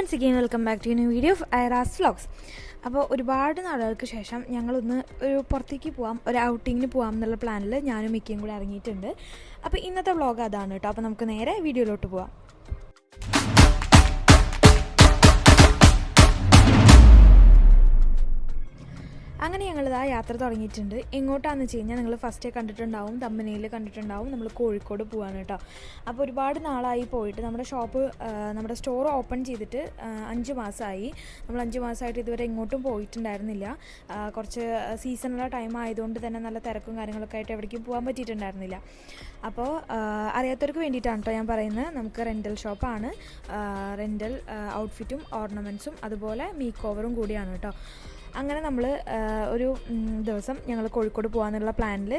once again welcome back to a new video of Ira's Vlogs. അപ്പോൾ ഒരുപാട് നാളുകൾക്ക് ശേഷം ഞങ്ങളൊന്ന് ഒരു പുറത്തേക്ക് പോകാം, ഒരു ഔട്ടിങ്ങിന് പോകാം എന്നുള്ള പ്ലാനിൽ ഞാനും മിക്കയും കൂടി ഇറങ്ങിയിട്ടുണ്ട്. അപ്പോൾ ഇന്നത്തെ വ്ളോഗ് അതാണ് കേട്ടോ. അപ്പോൾ നമുക്ക് നേരെ വീഡിയോയിലോട്ട് പോകാം. അങ്ങനെ ഞങ്ങളിതാ യാത്ര തുടങ്ങിയിട്ടുണ്ട്. എങ്ങോട്ടാണെന്ന് വെച്ച് കഴിഞ്ഞാൽ നിങ്ങൾ ഫസ്റ്റേ കണ്ടിട്ടുണ്ടാവും, തമ്പനയിൽ കണ്ടിട്ടുണ്ടാവും, നമ്മൾ കോഴിക്കോട് പോകാണ് കേട്ടോ. അപ്പോൾ ഒരുപാട് നാളായി പോയിട്ട് നമ്മുടെ സ്റ്റോർ ഓപ്പൺ ചെയ്തിട്ട് 5 മാസമായി. നമ്മൾ 5 മാസമായിട്ട് ഇതുവരെ എങ്ങോട്ടും പോയിട്ടുണ്ടായിരുന്നില്ല. കുറച്ച് സീസണുള്ള ടൈം ആയതുകൊണ്ട് തന്നെ നല്ല തിരക്കും കാര്യങ്ങളൊക്കെ ആയിട്ട് എവിടേക്കും പോകാൻ പറ്റിയിട്ടുണ്ടായിരുന്നില്ല. അപ്പോൾ അറിയാത്തവർക്ക് വേണ്ടിയിട്ടാണ് കേട്ടോ ഞാൻ പറയുന്നത്. നമുക്ക് റെൻ്റൽ ഷോപ്പാണ്. റെൻ്റൽ ഔട്ട്ഫിറ്റും ഓർണമെൻറ്റ്സും അതുപോലെ മേക്ക് ഓവറും കൂടിയാണ് കേട്ടോ. അങ്ങനെ നമ്മൾ ഒരു ദിവസം ഞങ്ങൾ കോഴിക്കോട് പോകാമെന്നുള്ള പ്ലാനിൽ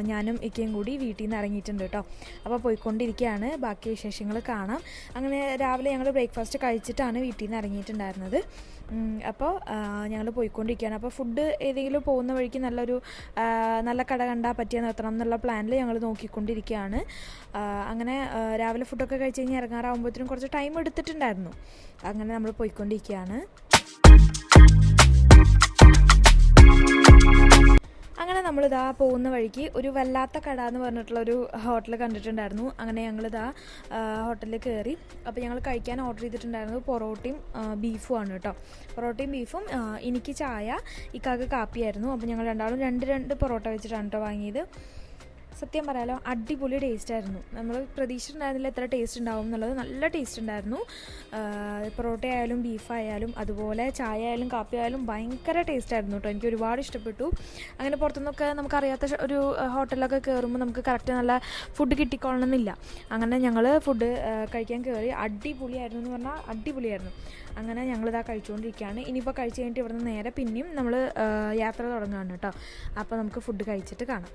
ഞാനും ഇക്കയും കൂടി വീട്ടിൽ നിന്ന് ഇറങ്ങിയിട്ടുണ്ട് കേട്ടോ. അപ്പോൾ പോയിക്കൊണ്ടിരിക്കുകയാണ്, ബാക്കി വിശേഷങ്ങൾ കാണാം. അങ്ങനെ രാവിലെ ഞങ്ങൾ ബ്രേക്ക്ഫാസ്റ്റ് കഴിച്ചിട്ടാണ് വീട്ടിൽ നിന്ന് ഇറങ്ങിയിട്ടുണ്ടായിരുന്നത്. അപ്പോൾ ഞങ്ങൾ പോയിക്കൊണ്ടിരിക്കുകയാണ്. അപ്പോൾ ഫുഡ് ഏതെങ്കിലും പോകുന്ന വഴിക്ക് നല്ല കട കണ്ടാൽ പറ്റിയാൽ നിർത്തണം എന്നുള്ള പ്ലാനിൽ ഞങ്ങൾ നോക്കിക്കൊണ്ടിരിക്കുകയാണ്. അങ്ങനെ രാവിലെ ഫുഡൊക്കെ കഴിച്ച് കഴിഞ്ഞ് ഇറങ്ങാറാകുമ്പോഴത്തേനും കുറച്ച് ടൈം എടുത്തിട്ടുണ്ടായിരുന്നു. അങ്ങനെ നമ്മൾ പോയിക്കൊണ്ടിരിക്കുകയാണ്. അങ്ങനെ നമ്മളിതാ പോകുന്ന വഴിക്ക് ഒരു വല്ലാത്ത കട എന്ന് പറഞ്ഞിട്ടുള്ളൊരു ഹോട്ടൽ കണ്ടിട്ടുണ്ടായിരുന്നു. അങ്ങനെ ഞങ്ങളിതാ ഹോട്ടലിൽ കയറി. അപ്പോൾ ഞങ്ങൾ കഴിക്കാൻ ഓർഡർ ചെയ്തിട്ടുണ്ടായിരുന്നത് പൊറോട്ടയും ബീഫും ആണ് കേട്ടോ. പൊറോട്ടയും ബീഫും, എനിക്ക് ചായ, ഇക്കാക്ക് കാപ്പിയായിരുന്നു. അപ്പോൾ ഞങ്ങൾ രണ്ടാളും രണ്ട് പൊറോട്ട വെച്ചിട്ടാണ് കേട്ടോ വാങ്ങിയത്. സത്യം പറയാലോ അടിപൊളി ടേസ്റ്റ് ആയിരുന്നു. നമ്മൾ പ്രതീക്ഷിച്ചിട്ടുണ്ടായിരുന്നില്ല എത്ര ടേസ്റ്റ് ഉണ്ടാവും എന്നുള്ളത്. നല്ല ടേസ്റ്റ് ഉണ്ടായിരുന്നു. പൊറോട്ട ആയാലും ബീഫായാലും അതുപോലെ ചായ ആയാലും കാപ്പി ആയാലും ഭയങ്കര ടേസ്റ്റ് ആയിരുന്നു കേട്ടോ. എനിക്ക് ഒരുപാട് ഇഷ്ടപ്പെട്ടു. അങ്ങനെ പുറത്തുനിന്നൊക്കെ നമുക്കറിയാത്ത ഒരു ഹോട്ടലിലൊക്കെ കയറുമ്പോൾ നമുക്ക് കറക്റ്റ് നല്ല ഫുഡ് കിട്ടിക്കൊള്ളണമെന്നില്ല. അങ്ങനെ ഞങ്ങൾ ഫുഡ് കഴിക്കാൻ കയറി. അടിപൊളിയായിരുന്നു എന്ന് പറഞ്ഞാൽ അടിപൊളിയായിരുന്നു. അങ്ങനെ ഞങ്ങളിതാ കഴിച്ചുകൊണ്ടിരിക്കുകയാണ്. ഇനിയിപ്പോൾ കഴിച്ച് കഴിഞ്ഞിട്ട് ഇവിടുന്ന് നേരെ പിന്നെയും നമ്മൾ യാത്ര തുടങ്ങുകയാണ് കേട്ടോ. അപ്പോൾ നമുക്ക് ഫുഡ് കഴിച്ചിട്ട് കാണാം.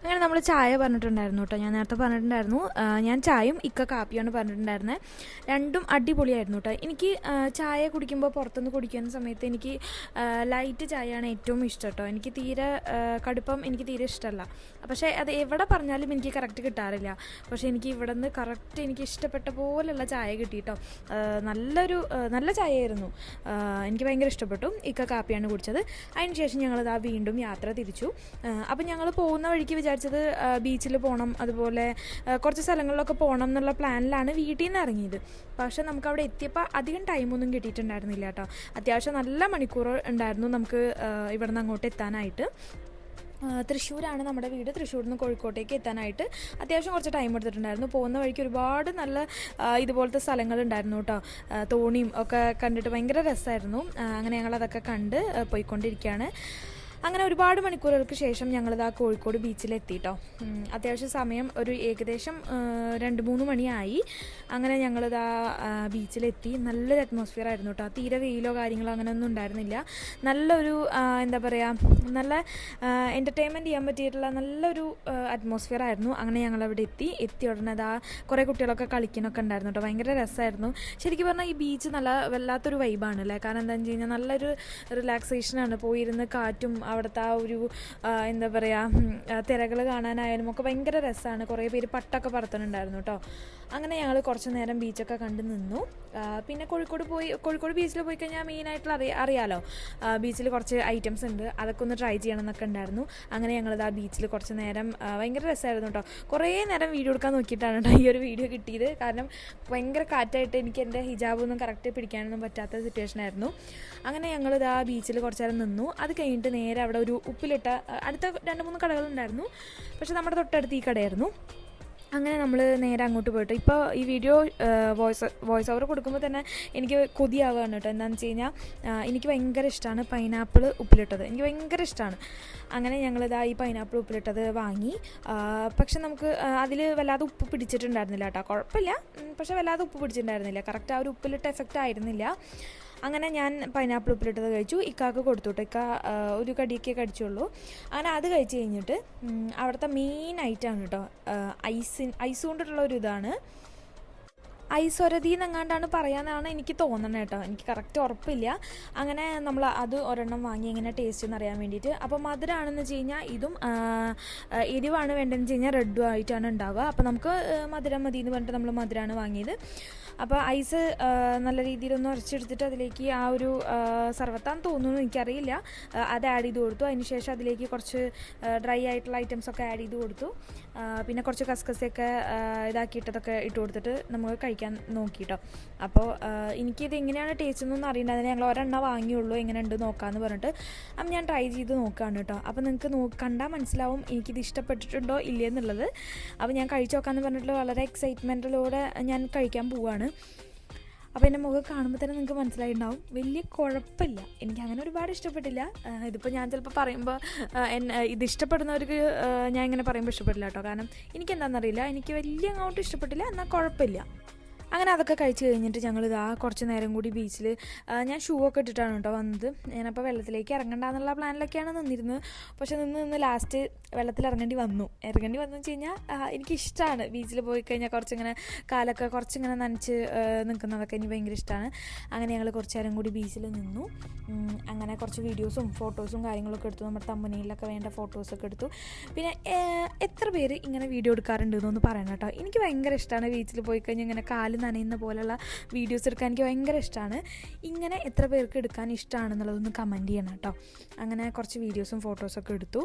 അങ്ങനെ നമ്മൾ ചായ പറഞ്ഞിട്ടുണ്ടായിരുന്നു കേട്ടോ. ഞാൻ നേരത്തെ പറഞ്ഞിട്ടുണ്ടായിരുന്നു ഞാൻ ചായയും ഇക്ക കാപ്പിയാണ് പറഞ്ഞിട്ടുണ്ടായിരുന്നത്. രണ്ടും അടിപൊളിയായിരുന്നു കേട്ടോ. എനിക്ക് ചായ കുടിക്കുമ്പോൾ പുറത്തുനിന്ന് കുടിക്കുന്ന സമയത്ത് എനിക്ക് ലൈറ്റ് ചായയാണ് ഏറ്റവും ഇഷ്ടം കേട്ടോ. എനിക്ക് തീരെ കടുപ്പം എനിക്ക് തീരെ ഇഷ്ടമല്ല. പക്ഷേ അത് എവിടെ പറഞ്ഞാലും എനിക്ക് കറക്റ്റ് കിട്ടാറില്ല. പക്ഷേ എനിക്ക് ഇവിടെ നിന്ന് കറക്റ്റ് എനിക്ക് ഇഷ്ടപ്പെട്ട പോലെയുള്ള ചായ കിട്ടി കേട്ടോ. നല്ല ചായയായിരുന്നു. എനിക്ക് ഭയങ്കര ഇഷ്ടപ്പെട്ടു. ഇക്ക കാപ്പിയാണ് കുടിച്ചത്. അതിന് ശേഷം ഞങ്ങളിതാ വീണ്ടും യാത്ര തിരിച്ചു. അപ്പം ഞങ്ങൾ പോകുന്ന വഴിക്ക് വിചാരിച്ചത് ബീച്ചിൽ പോകണം, അതുപോലെ കുറച്ച് സ്ഥലങ്ങളിലൊക്കെ പോകണം എന്നുള്ള പ്ലാനിലാണ് വീട്ടിൽ നിന്ന് ഇറങ്ങിയത്. പക്ഷേ നമുക്ക് അവിടെ എത്തിയപ്പോൾ അധികം ടൈമൊന്നും കിട്ടിയിട്ടുണ്ടായിരുന്നില്ല കേട്ടോ. അത്യാവശ്യം നല്ല മണിക്കൂർ ഉണ്ടായിരുന്നു നമുക്ക് ഇവിടെ നിന്ന് അങ്ങോട്ട് എത്താനായിട്ട്. തൃശ്ശൂരാണ് നമ്മുടെ വീട്. തൃശ്ശൂരിൽ നിന്ന് കോഴിക്കോട്ടേക്ക് എത്താനായിട്ട് അത്യാവശ്യം കുറച്ച് ടൈം എടുത്തിട്ടുണ്ടായിരുന്നു. പോകുന്ന വഴിക്ക് ഒരുപാട് നല്ല ഇതുപോലത്തെ സ്ഥലങ്ങളുണ്ടായിരുന്നു കേട്ടോ. തോണിയും ഒക്കെ കണ്ടിട്ട് ഭയങ്കര രസമായിരുന്നു. അങ്ങനെ ഞങ്ങളതൊക്കെ കണ്ട് പോയിക്കൊണ്ടിരിക്കുകയാണ്. അങ്ങനെ ഒരുപാട് മണിക്കൂറുകൾക്ക് ശേഷം ഞങ്ങളിതാ കോഴിക്കോട് ബീച്ചിലെത്തി കേട്ടോ. അത്യാവശ്യം സമയം ഒരു ഏകദേശം 2-3 മണിയായി. അങ്ങനെ ഞങ്ങളിതാ ബീച്ചിലെത്തി. നല്ലൊരു അറ്റ്മോസ്ഫിയർ ആയിരുന്നു കേട്ടോ. തീരെ വെയിലോ കാര്യങ്ങളോ അങ്ങനെയൊന്നും ഉണ്ടായിരുന്നില്ല. നല്ലൊരു എന്താ പറയുക, നല്ല എൻ്റർടൈൻമെൻറ്റ് ചെയ്യാൻ പറ്റിയിട്ടുള്ള നല്ലൊരു അറ്റ്മോസ്ഫിയർ ആയിരുന്നു. അങ്ങനെ ഞങ്ങളവിടെ എത്തി ഉടനെ കുറേ കുട്ടികളൊക്കെ കളിക്കാനൊക്കെ ഉണ്ടായിരുന്നു കേട്ടോ. ഭയങ്കര രസമായിരുന്നു. ശരിക്കും പറഞ്ഞാൽ ഈ ബീച്ച് വല്ലാത്തൊരു വൈബാണ് അല്ലേ. കാരണം എന്താണെന്ന് വെച്ച് കഴിഞ്ഞാൽ നല്ലൊരു റിലാക്സേഷനാണ്. പോയിരുന്ന് കാറ്റും അവിടുത്തെ ആ ഒരു എന്താ പറയുക, തിരകൾ കാണാനായാലും ഒക്കെ ഭയങ്കര രസമാണ്. കുറേ പേര് പട്ടൊക്കെ പറത്തുന്നുണ്ടായിരുന്നു കേട്ടോ. അങ്ങനെ ഞങ്ങൾ കുറച്ച് നേരം ബീച്ചൊക്കെ കണ്ട് നിന്നു. പിന്നെ കോഴിക്കോട് ബീച്ചിൽ പോയി കഴിഞ്ഞാൽ മെയിനായിട്ടുള്ള അറിയാലോ, ബീച്ചിൽ കുറച്ച് ഐറ്റംസ് ഉണ്ട്, അതൊക്കെ ഒന്ന് ട്രൈ ചെയ്യണം എന്നൊക്കെ ഉണ്ടായിരുന്നു. അങ്ങനെ ഞങ്ങളിത് ആ ബീച്ചിൽ കുറച്ച് നേരം ഭയങ്കര രസമായിരുന്നു കേട്ടോ. കുറേ നേരം വീഡിയോ എടുക്കാൻ നോക്കിയിട്ടാണ് കേട്ടോ ഈ ഒരു വീഡിയോ കിട്ടിയത്. കാരണം ഭയങ്കര കാറ്റായിട്ട് എനിക്ക് എൻ്റെ ഹിജാബൊന്നും കറക്റ്റ് പിടിക്കാനൊന്നും പറ്റാത്ത സിറ്റുവേഷൻ ആയിരുന്നു. അങ്ങനെ ഞങ്ങളിത് ആ ബീച്ചിൽ കുറച്ച് നേരം നിന്നു. അത് കഴിഞ്ഞിട്ട് നേരെ അവിടെ ഒരു ഉപ്പിലിട്ട അടുത്ത 2-3 കടകളുണ്ടായിരുന്നു. പക്ഷെ നമ്മുടെ തൊട്ടടുത്ത് ഈ കടയായിരുന്നു. അങ്ങനെ നമ്മൾ നേരെ അങ്ങോട്ട് പോയിട്ട് ഇപ്പോൾ ഈ വീഡിയോ വോയിസ് ഓവർ കൊടുക്കുമ്പോൾ തന്നെ എനിക്ക് കൊതിയാവുകയാണ് കേട്ടോ. എന്താണെന്ന് വെച്ച് കഴിഞ്ഞാൽ എനിക്ക് ഭയങ്കര ഇഷ്ടമാണ് പൈനാപ്പിൾ ഉപ്പിലിട്ടത്. എനിക്ക് ഭയങ്കര ഇഷ്ടമാണ്. അങ്ങനെ ഞങ്ങളിതാ ഈ പൈനാപ്പിൾ ഉപ്പിലിട്ടത് വാങ്ങി. പക്ഷെ നമുക്ക് അതിൽ വല്ലാതെ ഉപ്പ് പിടിച്ചിട്ടുണ്ടായിരുന്നില്ല കേട്ടോ. കുഴപ്പമില്ല, പക്ഷെ വല്ലാതെ ഉപ്പ് പിടിച്ചിട്ടുണ്ടായിരുന്നില്ല. കറക്റ്റ് ആ ഒരു ഉപ്പിലിട്ട എഫക്റ്റ് ആയിരുന്നില്ല. അങ്ങനെ ഞാൻ പൈനാപ്പിൾ ഉപ്പിലിട്ടത് കഴിച്ചു. ഇക്കാക്ക് കൊടുത്തു കേട്ടോ. ഇക്ക ഒരു കടിയൊക്കെ കഴിച്ചുള്ളൂ. അങ്ങനെ അത് കഴിച്ച് കഴിഞ്ഞിട്ട് അവിടുത്തെ മെയിൻ ഐറ്റമാണ് കേട്ടോ ഐസ് കൊണ്ടിട്ടുള്ള ഒരു ഇതാണ്. ഐശ്വരതി എന്നെങ്ങാണ്ടാണ് പറയാമെന്നാണ് എനിക്ക് തോന്നുന്നത് കേട്ടോ, എനിക്ക് കറക്റ്റ് ഉറപ്പില്ല. അങ്ങനെ നമ്മൾ അത് ഒരെണ്ണം വാങ്ങി എങ്ങനെ ടേസ്റ്റ് എന്ന് അറിയാൻ വേണ്ടിയിട്ട്. അപ്പോൾ മധുരമാണെന്ന് വെച്ച് കഴിഞ്ഞാൽ ഇതും, എരിവാണ് വേണ്ടതെന്ന് വെച്ച് കഴിഞ്ഞാൽ റെഡും ആയിട്ടാണ് ഉണ്ടാവുക. അപ്പോൾ നമുക്ക് മധുരം മതി എന്ന് പറഞ്ഞിട്ട് നമ്മൾ മധുരമാണ് വാങ്ങിയത്. അപ്പോൾ ഐസ് നല്ല രീതിയിലൊന്ന് ഉരച്ചെടുത്തിട്ട് അതിലേക്ക് ആ ഒരു സർവത്താന്ന് തോന്നുന്നു, എനിക്കറിയില്ല, അത് ആഡ് ചെയ്ത് കൊടുത്തു. അതിന് ശേഷം അതിലേക്ക് കുറച്ച് ഡ്രൈ ആയിട്ടുള്ള ഐറ്റംസൊക്കെ ആഡ് ചെയ്ത് കൊടുത്തു. പിന്നെ കുറച്ച് കസ്കസയൊക്കെ ഇതാക്കിയിട്ടതൊക്കെ ഇട്ട് കൊടുത്തിട്ട് നമുക്ക് കഴിക്കാൻ നോക്കിയിട്ടോ. അപ്പോൾ എനിക്കിത് എങ്ങനെയാണ് ടേസ്റ്റ് എന്നൊന്നും അറിയണ്ടായിരുന്നു. ഞങ്ങൾ ഒരെണ്ണം വാങ്ങിയുള്ളൂ, എങ്ങനെ ഉണ്ട് നോക്കാമെന്ന് പറഞ്ഞിട്ട്. അപ്പം ഞാൻ ട്രൈ ചെയ്ത് നോക്കുകയാണ് കേട്ടോ. അപ്പോൾ നിങ്ങൾക്ക് കണ്ടാൽ മനസ്സിലാവും എനിക്കിത് ഇഷ്ടപ്പെട്ടിട്ടുണ്ടോ ഇല്ലയെന്നുള്ളത്. അപ്പോൾ ഞാൻ കഴിച്ച് നോക്കാമെന്ന് പറഞ്ഞിട്ട് വളരെ എക്സൈറ്റ്മെൻറ്റിലൂടെ ഞാൻ കഴിക്കാൻ പോവുകയാണ്. അപ്പോൾ എൻ്റെ മുഖം കാണുമ്പോൾ തന്നെ നിങ്ങൾക്ക് മനസ്സിലായിട്ടുണ്ടാവും വലിയ കുഴപ്പമില്ല, എനിക്ക് അങ്ങനെ ഒരുപാട് ഇഷ്ടപ്പെട്ടില്ല. ഇതിപ്പോൾ ഞാൻ ചിലപ്പോൾ പറയുമ്പോൾ ഇത് ഇഷ്ടപ്പെടുന്നവർക്ക് ഞാൻ ഇങ്ങനെ പറയുമ്പോൾ ഇഷ്ടപ്പെട്ടില്ല കേട്ടോ. കാരണം എനിക്കെന്താണെന്നറിയില്ല, എനിക്ക് വലിയ അങ്ങോട്ട് ഇഷ്ടപ്പെട്ടില്ല, എന്നാൽ കുഴപ്പമില്ല. അങ്ങനെ അതൊക്കെ കഴിച്ച് കഴിഞ്ഞിട്ട് ഞങ്ങളിതാ കുറച്ച് നേരം കൂടി ബീച്ചിൽ, ഞാൻ ഷൂ ഒക്കെ ഇട്ടിട്ടാണ് കേട്ടോ വന്നത്. ഞാനപ്പോൾ വെള്ളത്തിലേക്ക് ഇറങ്ങണ്ടെന്നുള്ള പ്ലാനിലൊക്കെയാണ് നിന്നിരുന്നത്. പക്ഷെ നിന്ന് ലാസ്റ്റ് വെള്ളത്തിൽ ഇറങ്ങേണ്ടി വന്നു വെച്ച് കഴിഞ്ഞാൽ എനിക്കിഷ്ടമാണ് ബീച്ചിൽ പോയി കഴിഞ്ഞാൽ കുറച്ചിങ്ങനെ കാലൊക്കെ കുറച്ചിങ്ങനെ നനച്ച് നിൽക്കുന്നതൊക്കെ എനിക്ക് ഭയങ്കര ഇഷ്ടമാണ്. അങ്ങനെ ഞങ്ങൾ കുറച്ച് നേരം കൂടി ബീച്ചിൽ നിന്നു. അങ്ങനെ കുറച്ച് വീഡിയോസും ഫോട്ടോസും കാര്യങ്ങളൊക്കെ എടുത്തു. നമ്മുടെ തമ്പനയിലൊക്കെ വേണ്ട ഫോട്ടോസൊക്കെ എടുത്തു. പിന്നെ എത്ര പേര് ഇങ്ങനെ വീഡിയോ എടുക്കാറുണ്ട് എന്നൊന്ന് പറയണം കേട്ടോ. എനിക്ക് ഭയങ്കര ഇഷ്ടമാണ് ബീച്ചിൽ പോയി കഴിഞ്ഞാൽ ഇങ്ങനെ കാല് നനയുന്ന പോലെയുള്ള വീഡിയോസ് എടുക്കാൻ എനിക്ക് ഭയങ്കര ഇഷ്ടമാണ്. ഇങ്ങനെ എത്ര പേർക്ക് എടുക്കാൻ ഇഷ്ടമാണെന്നുള്ളതൊന്ന് കമൻറ്റ് ചെയ്യണം കേട്ടോ. അങ്ങനെ കുറച്ച് വീഡിയോസും ഫോട്ടോസൊക്കെ എടുത്തു.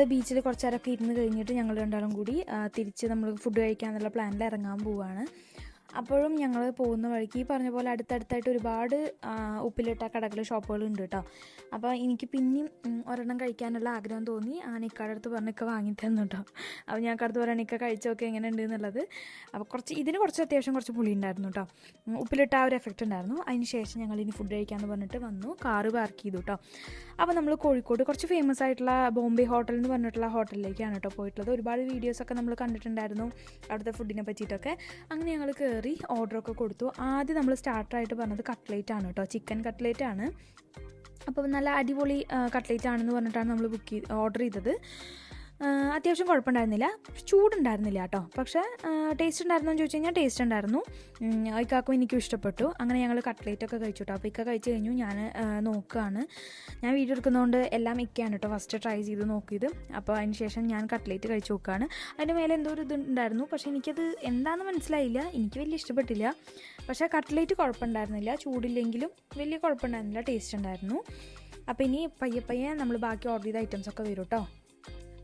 ബീച്ചിൽ കുറച്ച് നേരമൊക്കെ ഇരുന്ന് കഴിഞ്ഞിട്ട് ഞങ്ങൾ രണ്ടാളും കൂടി തിരിച്ച് നമ്മൾ ഫുഡ് കഴിക്കാനുള്ള പ്ലാനിൽ ഇറങ്ങാൻ പോവുകയാണ്. അപ്പോഴും ഞങ്ങൾ പോകുന്ന വഴിക്ക് ഈ പറഞ്ഞ പോലെ അടുത്തടുത്തായിട്ട് ഒരുപാട് ഉപ്പിലിട്ട കടകൾ ഷോപ്പുകളുണ്ട് കേട്ടോ. അപ്പോൾ എനിക്ക് പിന്നെയും ഒരെണ്ണം കഴിക്കാനുള്ള ആഗ്രഹം തോന്നി. ഇക്കാടെ അടുത്ത് പറഞ്ഞൊക്കെ വാങ്ങി തന്നു കേട്ടോ. അപ്പോൾ ഞാൻ അടുത്ത് പറയാൻ ഇക്ക കഴിച്ചൊക്കെ എങ്ങനെ ഉണ്ട് എന്നുള്ളത്. അപ്പോൾ ഇതിന് കുറച്ച് അത്യാവശ്യം കുറച്ച് പുളി ഉണ്ടായിരുന്നു കേട്ടോ, ഉപ്പിലിട്ട ആ ഒരു എഫക്റ്റ് ഉണ്ടായിരുന്നു. അതിന് ശേഷം ഞങ്ങൾ ഇനി ഫുഡ് കഴിക്കാമെന്ന് പറഞ്ഞിട്ട് വന്നു, കാറ് പാർക്ക് ചെയ്തു കേട്ടോ. അപ്പോൾ നമ്മൾ കോഴിക്കോട് കുറച്ച് ഫേമസ് ആയിട്ടുള്ള ബോംബെ ഹോട്ടൽ എന്ന് പറഞ്ഞിട്ടുള്ള ഹോട്ടലിലേക്കാണ് കേട്ടോ പോയിട്ടുള്ളത്. ഒരുപാട് വീഡിയോസൊക്കെ നമ്മൾ കണ്ടിട്ടുണ്ടായിരുന്നു അവിടുത്തെ ഫുഡിനെ പറ്റിയിട്ടൊക്കെ. അങ്ങനെ ഞങ്ങൾ കയറി ഓർഡറൊക്കെ കൊടുത്തു. ആദ്യം നമ്മൾ സ്റ്റാർട്ടറായിട്ട് പറഞ്ഞത് കട്ട്ലേറ്റ് ആണ് കേട്ടോ, ചിക്കൻ കട്ട്ലേറ്റ് ആണ്. അപ്പോൾ നല്ല അടിപൊളി കട്ട്ലേറ്റ് ആണെന്ന് പറഞ്ഞിട്ടാണ് നമ്മൾ ഓർഡർ ചെയ്തത്. അത്യാവശ്യം കുഴപ്പമുണ്ടായിരുന്നില്ല, ചൂടുണ്ടായിരുന്നില്ല കേട്ടോ. പക്ഷേ ടേസ്റ്റ് ഉണ്ടായിരുന്നോ എന്ന് ചോദിച്ചു കഴിഞ്ഞാൽ ടേസ്റ്റ് ഉണ്ടായിരുന്നു. ഇക്കാക്കും എനിക്കും ഇഷ്ടപ്പെട്ടു. അങ്ങനെ ഞങ്ങൾ കട്ട്ലേറ്റൊക്കെ കഴിച്ചു കേട്ടോ. അപ്പോൾ ഇക്ക കഴിച്ച് കഴിഞ്ഞു, ഞാൻ നോക്കുകയാണ്. ഞാൻ വീഡിയോ എടുക്കുന്നതുകൊണ്ട് എല്ലാം ഇക്കയാണ് കേട്ടോ ഫസ്റ്റ് ട്രൈ ചെയ്ത് നോക്കിയത്. അപ്പോൾ അതിന് ശേഷം ഞാൻ കട്ട്ലേറ്റ് കഴിച്ച് നോക്കുകയാണ്. അതിൻ്റെ മേലെ എന്തോ ഒരു ഇതുണ്ടായിരുന്നു, പക്ഷേ എനിക്കത് എന്താണെന്ന് മനസ്സിലായില്ല, എനിക്ക് വലിയ ഇഷ്ടപ്പെട്ടില്ല. പക്ഷേ കട്ട്ലേറ്റ് കുഴപ്പമുണ്ടായിരുന്നില്ല, ചൂടില്ലെങ്കിലും വലിയ കുഴപ്പമുണ്ടായിരുന്നില്ല, ടേസ്റ്റ് ഉണ്ടായിരുന്നു. അപ്പോൾ ഇനി പയ്യെ നമ്മൾ ബാക്കി ഓർഡർ ചെയ്ത ഐറ്റംസൊക്കെ വരും കേട്ടോ.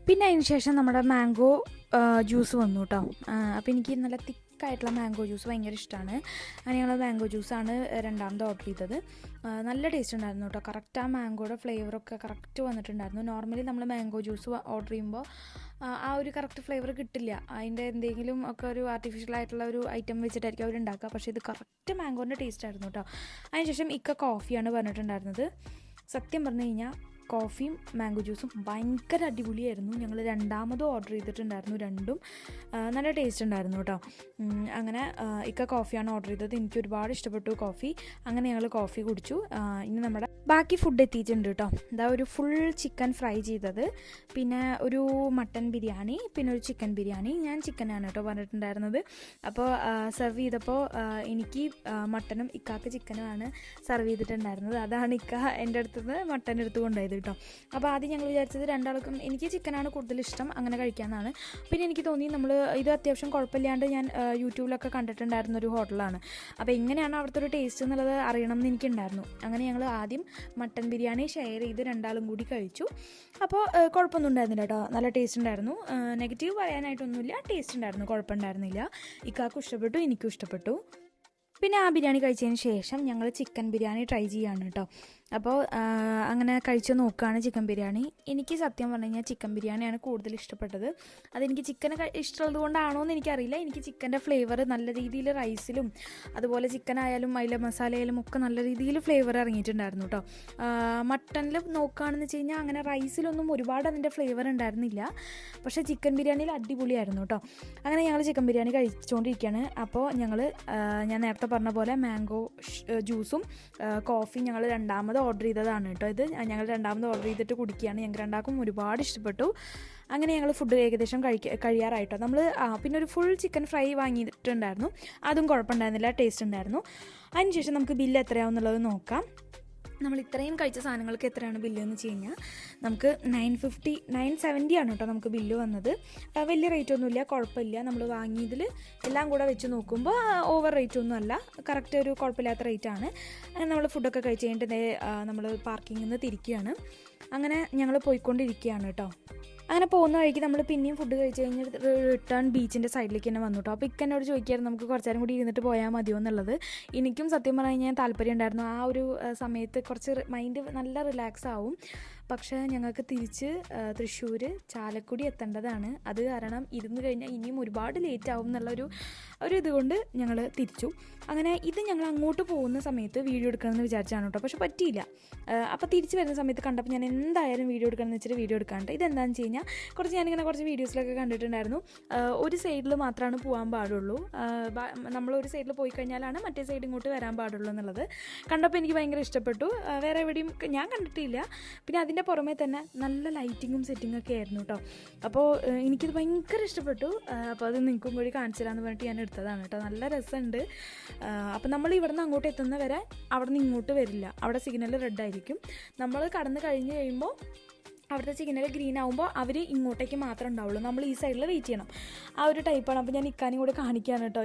പിന്നെ അതിന് ശേഷം നമ്മുടെ മാംഗോ ജ്യൂസ് വന്നു കേട്ടോ. അപ്പോൾ എനിക്ക് നല്ല തിക്കായിട്ടുള്ള മാംഗോ ജ്യൂസ് ഭയങ്കര ഇഷ്ടമാണ്. അങ്ങനെ ഞങ്ങൾ മാംഗോ ജ്യൂസാണ് രണ്ടാമത് ഓർഡർ ചെയ്തത്. നല്ല ടേസ്റ്റ് ഉണ്ടായിരുന്നു കേട്ടോ. കറക്റ്റ് ആ മാംഗോയുടെ ഫ്ലേവറൊക്കെ കറക്റ്റ് വന്നിട്ടുണ്ടായിരുന്നു. നോർമലി നമ്മൾ മാംഗോ ജ്യൂസ് ഓർഡർ ചെയ്യുമ്പോൾ ആ ഒരു കറക്റ്റ് ഫ്ലേവർ കിട്ടില്ല, അതിൻ്റെ എന്തെങ്കിലും ഒക്കെ ഒരു ആർട്ടിഫിഷ്യൽ ആയിട്ടുള്ള ഒരു ഐറ്റം വെച്ചിട്ടായിരിക്കും അവർ ഉണ്ടാക്കുക. പക്ഷേ ഇത് കറക്റ്റ് മാംഗോൻ്റെ ടേസ്റ്റ് ആയിരുന്നു കേട്ടോ. അതിനുശേഷം ഇക്ക കോഫിയാണ് പറഞ്ഞിട്ടുണ്ടായിരുന്നത്. സത്യം പറഞ്ഞു കഴിഞ്ഞാൽ കോഫിയും മാംഗോ ജ്യൂസും ഭയങ്കര അടിപൊളിയായിരുന്നു. ഞങ്ങൾ രണ്ടാമതും ഓർഡർ ചെയ്തിട്ടുണ്ടായിരുന്നു, രണ്ടും നല്ല ടേസ്റ്റ് ഉണ്ടായിരുന്നു കേട്ടോ. അങ്ങനെ ഇക്ക കോഫിയാണ് ഓർഡർ ചെയ്തത്, എനിക്ക് ഒരുപാട് ഇഷ്ടപ്പെട്ടു കോഫി. അങ്ങനെ ഞങ്ങൾ കോഫി കുടിച്ചു. ഇനി നമ്മുടെ ബാക്കി ഫുഡ് എത്തിയിട്ടുണ്ട് കേട്ടോ. ഇതാ ഒരു ഫുൾ ചിക്കൻ ഫ്രൈ ചെയ്തത്, പിന്നെ ഒരു മട്ടൻ ബിരിയാണി, പിന്നെ ഒരു ചിക്കൻ ബിരിയാണി. ഞാൻ ചിക്കനാണ് കേട്ടോ പറഞ്ഞിട്ടുണ്ടായിരുന്നത്. അപ്പോൾ സെർവ് ചെയ്തപ്പോൾ എനിക്ക് മട്ടനും ഇക്കാക്ക് ചിക്കനുമാണ് സെർവ് ചെയ്തിട്ടുണ്ടായിരുന്നത്. അതാണ് ഇക്ക എൻ്റെ അടുത്തുനിന്ന് മട്ടൻ എടുത്ത് കൊണ്ടുപോയത് കേട്ടോ. അപ്പോൾ ആദ്യം ഞങ്ങൾ വിചാരിച്ചത് രണ്ടാൾക്കും എനിക്ക് ചിക്കനാണ് കൂടുതൽ ഇഷ്ടം, അങ്ങനെ കഴിക്കാമെന്നാണ്. പിന്നെ എനിക്ക് തോന്നി ഇത് അത്യാവശ്യം കുഴപ്പമില്ലാണ്ട് ഞാൻ യൂട്യൂബിലൊക്കെ കണ്ടിട്ടുണ്ടായിരുന്ന ഒരു ഹോട്ടലാണ്. അപ്പോൾ എങ്ങനെയാണ് അവിടുത്തെ ഒരു ടേസ്റ്റ് എന്നുള്ളത് അറിയണം എന്ന് എനിക്കുണ്ടായിരുന്നു. അങ്ങനെ ഞങ്ങൾ ആദ്യം മട്ടൻ ബിരിയാണി ഷെയർ ചെയ്ത് രണ്ടാളും കൂടി കഴിച്ചു. അപ്പോൾ കുഴപ്പമൊന്നും ഉണ്ടായിരുന്നില്ല കേട്ടോ, നല്ല ടേസ്റ്റ് ഉണ്ടായിരുന്നു. നെഗറ്റീവ് പറയാനായിട്ടൊന്നുമില്ല, ടേസ്റ്റ് ഉണ്ടായിരുന്നു, കുഴപ്പമുണ്ടായിരുന്നില്ല. ഇക്കാക്കും ഇഷ്ടപ്പെട്ടു, എനിക്കും ഇഷ്ടപ്പെട്ടു. പിന്നെ ആ ബിരിയാണി കഴിച്ചതിന് ശേഷം ഞങ്ങൾ ചിക്കൻ ബിരിയാണി ട്രൈ ചെയ്യാണ് കേട്ടോ. അപ്പോൾ അങ്ങനെ കഴിച്ച് നോക്കുകയാണ് ചിക്കൻ ബിരിയാണി. എനിക്ക് സത്യം പറഞ്ഞു കഴിഞ്ഞാൽ ചിക്കൻ ബിരിയാണിയാണ് കൂടുതൽ ഇഷ്ടപ്പെട്ടത്. അതെനിക്ക് ചിക്കൻ ഇഷ്ടമുള്ളത് കൊണ്ടാണോ എന്ന് എനിക്കറിയില്ല. എനിക്ക് ചിക്കൻ്റെ ഫ്ലേവർ നല്ല രീതിയിൽ റൈസിലും അതുപോലെ ചിക്കനായാലും അതിലെ മസാലയായാലും ഒക്കെ നല്ല രീതിയിൽ ഫ്ലേവർ ഇറങ്ങിയിട്ടുണ്ടായിരുന്നു കേട്ടോ. മട്ടണിൽ നോക്കുകയാണെന്ന് വെച്ച് കഴിഞ്ഞാൽ അങ്ങനെ റൈസിലൊന്നും ഒരുപാട് അതിൻ്റെ ഫ്ലേവർ ഉണ്ടായിരുന്നില്ല. പക്ഷേ ചിക്കൻ ബിരിയാണിയിൽ അടിപൊളിയായിരുന്നു കേട്ടോ. അങ്ങനെ ഞങ്ങൾ ചിക്കൻ ബിരിയാണി കഴിച്ചുകൊണ്ടിരിക്കുകയാണ്. അപ്പോൾ ഞാൻ നേരത്തെ പറഞ്ഞ പോലെ മാംഗോ ജ്യൂസും കോഫിയും ഞങ്ങൾ രണ്ടാമത് ഓർഡർ ചെയ്തതാണ് കേട്ടോ. ഇത് ഞങ്ങൾ രണ്ടാമത് ഓർഡർ ചെയ്തിട്ട് കുടിക്കുകയാണ്. ഞങ്ങൾക്ക് രണ്ടാൾക്കും ഒരുപാട് ഇഷ്ടപ്പെട്ടു. അങ്ങനെ ഞങ്ങൾ ഫുഡ് ഏകദേശം കഴിയാറായിട്ടോ. നമ്മൾ പിന്നെ ഒരു ഫുൾ ചിക്കൻ ഫ്രൈ വാങ്ങിയിട്ടുണ്ടായിരുന്നു. അതും കുഴപ്പമുണ്ടായിരുന്നില്ല, ടേസ്റ്റ് ഉണ്ടായിരുന്നു. അതിനുശേഷം നമുക്ക് ബില്ല് എത്രയാവും എന്നുള്ളത് നോക്കാം. നമ്മൾ ഇത്രയും കഴിച്ച സാധനങ്ങൾക്ക് എത്രയാണ് ബില്ല് എന്ന് വെച്ച് കഴിഞ്ഞാൽ നമുക്ക് 970 ആണ് കേട്ടോ നമുക്ക് ബില്ല് വന്നത്. വലിയ റേറ്റ് ഒന്നുമില്ല, കുഴപ്പമില്ല. നമ്മൾ വാങ്ങിയതിൽ എല്ലാം കൂടെ വെച്ച് നോക്കുമ്പോൾ ഓവർ റേറ്റ് ഒന്നും അല്ല, കറക്റ്റ് ഒരു കുഴപ്പമില്ലാത്ത റേറ്റാണ്. അങ്ങനെ നമ്മൾ ഫുഡൊക്കെ കഴിച്ച് കഴിഞ്ഞിട്ട് നമ്മൾ പാർക്കിങ്ങിൽ നിന്ന് തിരിക്കുകയാണ്. അങ്ങനെ ഞങ്ങൾ പോയിക്കൊണ്ടിരിക്കുകയാണ് കേട്ടോ. അങ്ങനെ പോകുന്ന വഴിക്ക് നമ്മൾ പിന്നെയും ഫുഡ് കഴിച്ച് കഴിഞ്ഞ് റിട്ടേൺ ബീച്ചിൻ്റെ സൈഡിലേക്ക് തന്നെ വന്നു കേട്ടോ. അപ്പോൾ എന്നോട് ചോദിക്കായിരുന്നു നമുക്ക് കുറച്ച് നേരം കൂടി ഇരുന്നിട്ട് പോയാൽ മതിയോ എന്നുള്ളത്. എനിക്കും സത്യം പറഞ്ഞു കഴിഞ്ഞാൽ താല്പര്യം ഉണ്ടായിരുന്നു. ആ ഒരു സമയത്ത് കുറച്ച് മൈൻഡ് നല്ല റിലാക്സ് ആവും. പക്ഷേ ഞങ്ങൾക്ക് തിരിച്ച് തൃശ്ശൂർ ചാലക്കുടി എത്തേണ്ടതാണ്. അത് കാരണം ഇരുന്ന് കഴിഞ്ഞാൽ ഇനിയും ഒരുപാട് ലേറ്റ് ആവും എന്നുള്ളൊരു ഇതുകൊണ്ട് ഞങ്ങൾ തിരിച്ചു. അങ്ങനെ ഇത് ഞങ്ങൾ അങ്ങോട്ട് പോകുന്ന സമയത്ത് വീഡിയോ എടുക്കണമെന്ന് വിചാരിച്ചാണ് കേട്ടോ. പക്ഷെ പറ്റിയില്ല. അപ്പോൾ തിരിച്ച് വരുന്ന സമയത്ത് കണ്ടപ്പോൾ ഞാൻ എന്തായാലും വീഡിയോ എടുക്കണമെന്ന് വെച്ചിട്ട് വീഡിയോ എടുക്കാണ്ട്. ഇതെന്താണെന്ന് വെച്ച് കഴിഞ്ഞാൽ ഞാനിങ്ങനെ കുറച്ച് വീഡിയോസിലൊക്കെ കണ്ടിട്ടുണ്ടായിരുന്നു. ഒരു സൈഡിൽ മാത്രമാണ് പോകാൻ പാടുള്ളൂ. നമ്മളൊരു സൈഡിൽ പോയി കഴിഞ്ഞാലാണ് മറ്റേ സൈഡ് ഇങ്ങോട്ട് വരാൻ പാടുള്ളൂ എന്നുള്ളത് കണ്ടപ്പോൾ എനിക്ക് ഭയങ്കര ഇഷ്ടപ്പെട്ടു. വേറെ എവിടെയും ഞാൻ കണ്ടിട്ടില്ല. പിന്നെ അതിൻ്റെ പുറമേ തന്നെ നല്ല ലൈറ്റിങ്ങും സെറ്റിങ്ങും ഒക്കെ ആയിരുന്നു കേട്ടോ. അപ്പോൾ എനിക്കിത് ഭയങ്കര ഇഷ്ടപ്പെട്ടു. അപ്പോൾ അത് നിങ്ങൾക്കും കൂടി കാണിച്ചു തരാമെന്ന് പറഞ്ഞിട്ട് ഞാൻ എടുത്തതാണ് കേട്ടോ. നല്ല രസമുണ്ട്. അപ്പോൾ നമ്മൾ ഇവിടെ നിന്ന് അങ്ങോട്ട് എത്തുന്ന വരെ അവിടെ നിന്ന് ഇങ്ങോട്ട് വരില്ല. അവിടെ സിഗ്നൽ റെഡ് ആയിരിക്കും. നമ്മൾ കടന്ന് കഴിഞ്ഞ് കഴിയുമ്പോൾ അവിടുത്തെ സിഗ്നൽ ഗ്രീൻ ആകുമ്പോൾ അവർ ഇങ്ങോട്ടേക്ക് മാത്രമേ ഉണ്ടാവുള്ളൂ. നമ്മൾ ഈ സൈഡിൽ വെയിറ്റ് ചെയ്യണം. ആ ഒരു ടൈപ്പാണ്. അപ്പോൾ ഞാൻ ഇക്കാനും കൂടെ കാണിക്കുകയാണ് കേട്ടോ.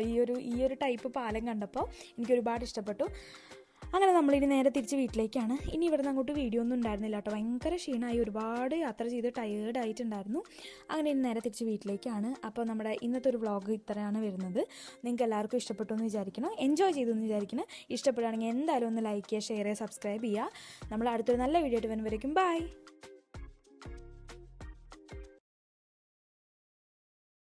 ഈ ഒരു ടൈപ്പ് പാലം കണ്ടപ്പോൾ എനിക്ക് ഒരുപാട് ഇഷ്ടപ്പെട്ടു. അങ്ങനെ നമ്മളിനി നേരെ തിരിച്ച് വീട്ടിലേക്കാണ്. ഇനി ഇവിടെ നിന്ന് അങ്ങോട്ട് വീഡിയോ ഒന്നും ഉണ്ടായിരുന്നില്ല കേട്ടോ. ഭയങ്കര ക്ഷീണമായി, ഒരുപാട് യാത്ര ചെയ്ത് ടയേർഡായിട്ടുണ്ടായിരുന്നു. അങ്ങനെ ഇനി നേരെ തിരിച്ച് വീട്ടിലേക്കാണ്. അപ്പോൾ നമ്മുടെ ഇന്നത്തെ ഒരു വ്ളോഗ് ഇത്രയാണ് വരുന്നത്. നിങ്ങൾക്ക് എല്ലാവർക്കും ഇഷ്ടപ്പെട്ടു എന്ന് വിചാരിക്കണം, എൻജോയ് ചെയ്തു എന്ന് വിചാരിക്കണം. ഇഷ്ടപ്പെടുകയാണെങ്കിൽ എന്തായാലും ഒന്ന് ലൈക്ക് ചെയ്യുക, ഷെയർ ചെയ്യുക, സബ്സ്ക്രൈബ് ചെയ്യുക. നമ്മൾ അടുത്തൊരു നല്ല വീഡിയോ ആയിട്ട് വരുമ്പോഴേക്കും ബൈ.